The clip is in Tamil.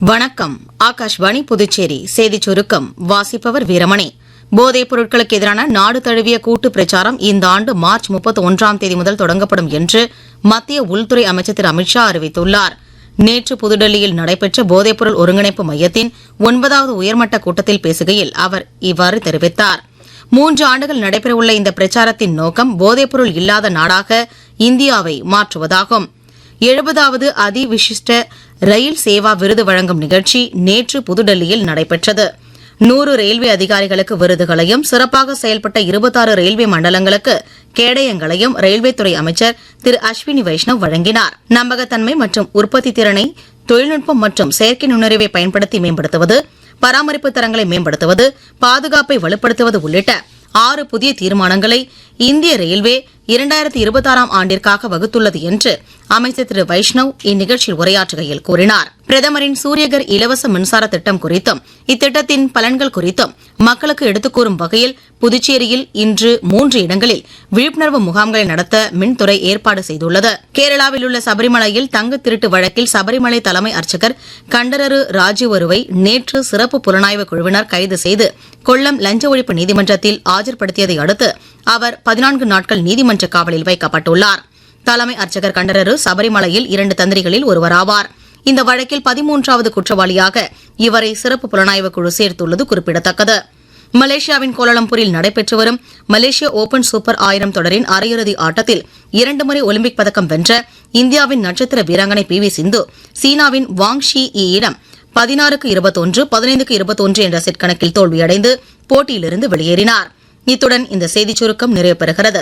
வணக்கம். ஆகாஷ்வாணி புதுச்சேரி செய்திச் சுருக்கம் வாசிப்பவர் வீரமணி. போதைப் பொருட்களுக்கு எதிரான நாடு தழுவிய கூட்டு பிரச்சாரம் இந்த ஆண்டு மார்ச் 31ஆம் தேதி முதல் தொடங்கப்படும் என்று மத்திய உள்துறை அமைச்சர் திரு அமித்ஷா அறிவித்துள்ளார். நேற்று புதுடெல்லியில் நடைபெற்ற போதைப்பொருள் ஒருங்கிணைப்பு மையத்தின் 9வது உயர்மட்ட கூட்டத்தில் பேசுகையில் அவர் இவ்வாறு தெரிவித்தார். 3 ஆண்டுகள் நடைபெறவுள்ள இந்த பிரச்சாரத்தின் நோக்கம் போதைப்பொருள் இல்லாத நாடாக இந்தியாவை மாற்றுவதாகும். 70வது அதி விசிஷ்ட ரயில் சேவா விருது வழங்கும் நிகழ்ச்சி நேற்று புதுடெல்லியில் நடைபெற்றது. 100 ரயில்வே அதிகாரிகளுக்கு விருதுகளையும் சிறப்பாக செயல்பட்ட 26 ரயில்வே மண்டலங்களுக்கு கேடயங்களையும் ரயில்வே துறை அமைச்சர் திரு அஸ்வினி வைஷ்ணவ் வழங்கினார். நம்பகத்தன்மை மற்றும் உற்பத்தி திறனை தொழில்நுட்பம் மற்றும் செயற்கை நுண்ணறிவை பயன்படுத்தி மேம்படுத்துவது, பராமரிப்பு தரங்களை மேம்படுத்துவது, பாதுகாப்பை வலுப்படுத்துவது உள்ளிட்ட 6 புதிய தீர்மானங்களை இந்திய ரயில்வே 2026ஆம் ஆண்டிற்காக வகுத்துள்ளது என்று அமைச்சர் திரு வைஷ்ணவ் இந்நிகழ்ச்சியில் உரையாற்றுகையில் கூறினார். பிரதமரின் சூரியகர் இலவச மின்சார திட்டம் குறித்தும் இத்திட்டத்தின் பலன்கள் குறித்தும் மக்களுக்கு எடுத்துக் கூறும் வகையில் புதுச்சேரியில் இன்று 3 இடங்களில் விழிப்புணர்வு முகாம்களை நடத்த மின்துறை ஏற்பாடு செய்துள்ளது. கேரளாவில் உள்ள சபரிமலையில் தங்க திருட்டு வழக்கில் சபரிமலை தலைமை அர்ச்சகர் கண்டரரு ராஜீவருவை நேற்று சிறப்பு புலனாய்வு குழுவினர் கைது செய்து கொல்லம் லஞ்ச ஒழிப்பு நீதிமன்றத்தில் ஆஜர்படுத்தியதை அடுத்து அவர் 14 நாட்கள் நீதிமன்ற காவலில் வைக்கப்பட்டுள்ளார். தலைமை அர்ச்சகர் கண்டரரு சபரிமலையில் 2 தந்திரிகளில் ஒருவராவார். இந்த வழக்கில் 13வது குற்றவாளியாக இவரை சிறப்பு புலனாய்வு குழு சேர்த்துள்ளது குறிப்பிடத்தக்கது. மலேசியாவின் கோலாலம்பூரில் நடைபெற்று வரும் மலேசிய ஓபன் சூப்பர் 1000 தொடரின் அரையிறுதி ஆட்டத்தில் 2 முறை ஒலிம்பிக் பதக்கம் வென்ற இந்தியாவின் நட்சத்திர வீராங்கனை PV சிந்து சீனாவின் வாங் ஷி யிடம் 16-21, 15-21 என்ற செட் கணக்கில் தோல்வியடைந்து போட்டியிலிருந்து வெளியேறினார். இத்துடன் இந்த செய்திச் சுருக்கம் நிறைவு பெறுகிறது.